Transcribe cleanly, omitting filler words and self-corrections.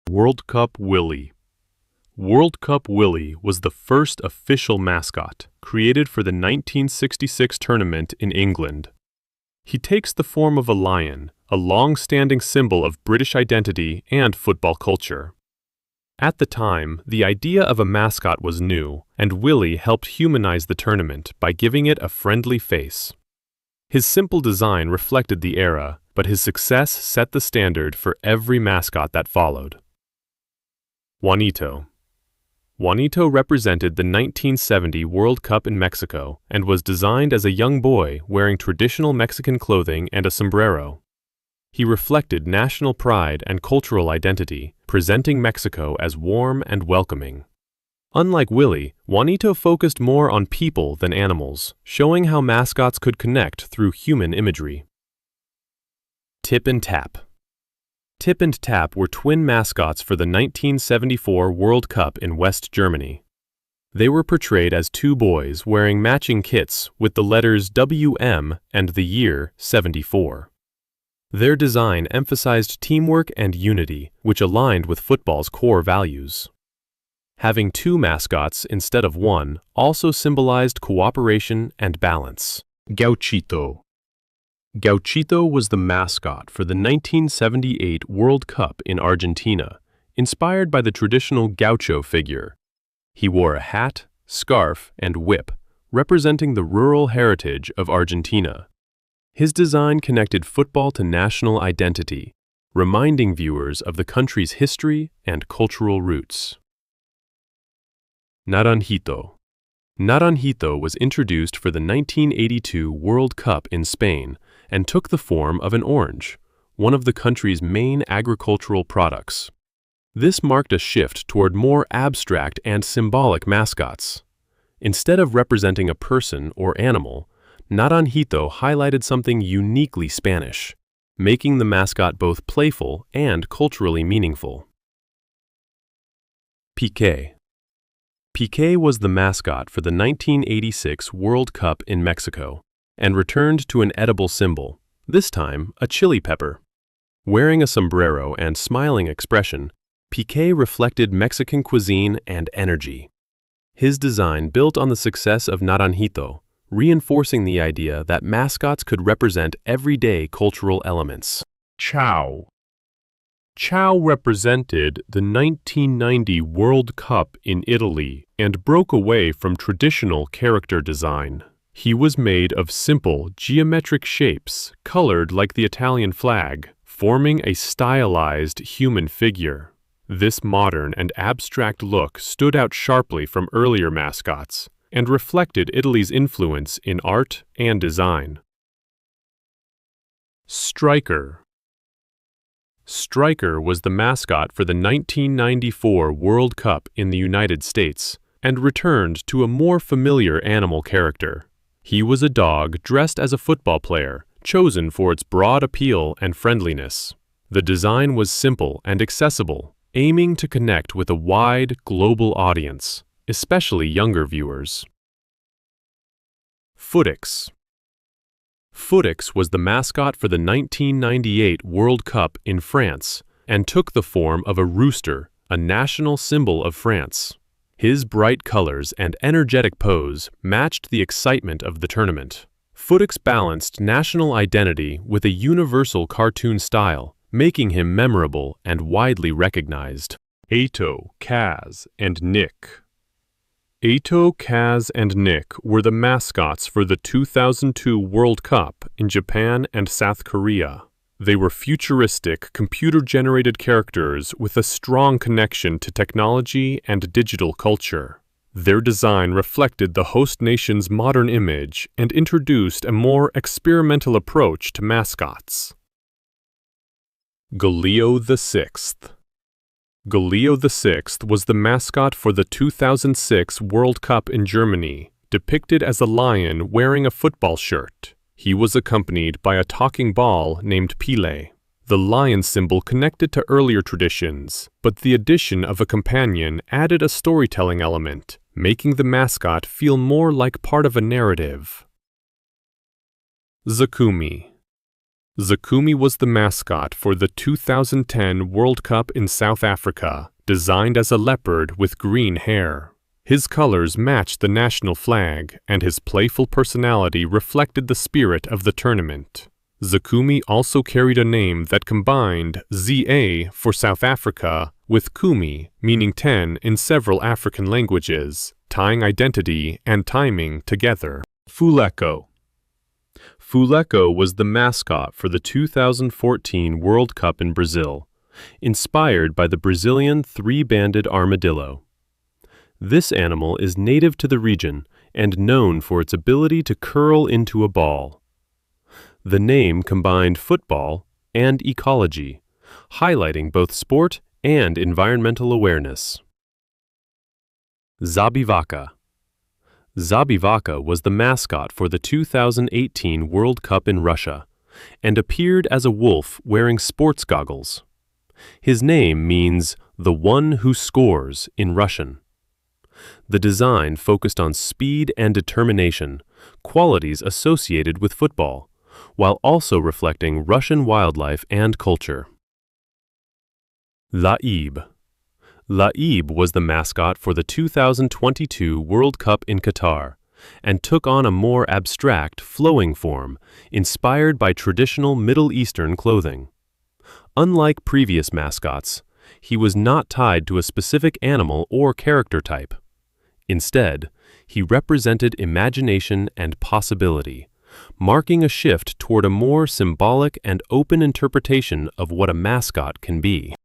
World Cup Willie. World Cup Willie was the first official mascot created for the 1966 tournament in England. He takes the form of a lion, a long-standing symbol of British identity and football culture. At the time, the idea of a mascot was new, and Willie helped humanize the tournament by giving it a friendly face. His simple design reflected the era, but his success set the standard for every mascot that followed. Juanito. Juanito represented the 1970 World Cup in Mexico and was designed as a young boy wearing traditional Mexican clothing and a sombrero. He reflected national pride and cultural identity, presenting Mexico as warm and welcoming. Unlike Willie, Juanito focused more on people than animals, showing how mascots could connect through human imagery. Tip and Tap. Tip and Tap were twin mascots for the 1974 World Cup in West Germany. They were portrayed as two boys wearing matching kits with the letters WM and the year 74. Their design emphasized teamwork and unity, which aligned with football's core values. Having two mascots instead of one also symbolized cooperation and balance. Gauchito. Gauchito was the mascot for the 1978 World Cup in Argentina, inspired by the traditional gaucho figure. He wore a hat, scarf, and whip, representing the rural heritage of Argentina. His design connected football to national identity, reminding viewers of the country's history and cultural roots. Naranjito. Naranjito was introduced for the 1982 World Cup in Spain and took the form of an orange, one of the country's main agricultural products. This marked a shift toward more abstract and symbolic mascots. Instead of representing a person or animal, Naranjito highlighted something uniquely Spanish, making the mascot both playful and culturally meaningful. Pique. Pique was the mascot for the 1986 World Cup in Mexico and returned to an edible symbol, this time a chili pepper. Wearing a sombrero and smiling expression, Pique reflected Mexican cuisine and energy. His design built on the success of Naranjito, reinforcing the idea that mascots could represent everyday cultural elements. Ciao. Ciao represented the 1990 World Cup in Italy and broke away from traditional character design. He was made of simple, geometric shapes, colored like the Italian flag, forming a stylized human figure. This modern and abstract look stood out sharply from earlier mascots and reflected Italy's influence in art and design. Striker. Striker was the mascot for the 1994 World Cup in the United States and returned to a more familiar animal character. He was a dog dressed as a football player, chosen for its broad appeal and friendliness. The design was simple and accessible, aiming to connect with a wide, global audience, especially younger viewers. Footix. Footix was the mascot for the 1998 World Cup in France and took the form of a rooster, a national symbol of France. His bright colors and energetic pose matched the excitement of the tournament. Footix balanced national identity with a universal cartoon style, making him memorable and widely recognized. Ato, Kaz, and Nick. Ato, Kaz, and Nick were the mascots for the 2002 World Cup in Japan and South Korea. They were futuristic, computer-generated characters with a strong connection to technology and digital culture. Their design reflected the host nation's modern image and introduced a more experimental approach to mascots. Goleo VI. Goleo VI was the mascot for the 2006 World Cup in Germany, depicted as a lion wearing a football shirt. He was accompanied by a talking ball named Pique. The lion symbol connected to earlier traditions, but the addition of a companion added a storytelling element, making the mascot feel more like part of a narrative. Zakumi. Zakumi was the mascot for the 2010 World Cup in South Africa, designed as a leopard with green hair. His colors matched the national flag, and his playful personality reflected the spirit of the tournament. Zakumi also carried a name that combined ZA for South Africa with Kumi, meaning 10 in several African languages, tying identity and timing together. Fuleco. Fuleco was the mascot for the 2014 World Cup in Brazil, inspired by the Brazilian three-banded armadillo. This animal is native to the region and known for its ability to curl into a ball. The name combined football and ecology, highlighting both sport and environmental awareness. Zabivaka. Zabivaka was the mascot for the 2018 World Cup in Russia and appeared as a wolf wearing sports goggles. His name means "the one who scores" in Russian. The design focused on speed and determination, qualities associated with football, while also reflecting Russian wildlife and culture. Laib. Laib was the mascot for the 2022 World Cup in Qatar and took on a more abstract, flowing form inspired by traditional Middle Eastern clothing. Unlike previous mascots, he was not tied to a specific animal or character type. Instead, he represented imagination and possibility, marking a shift toward a more symbolic and open interpretation of what a mascot can be.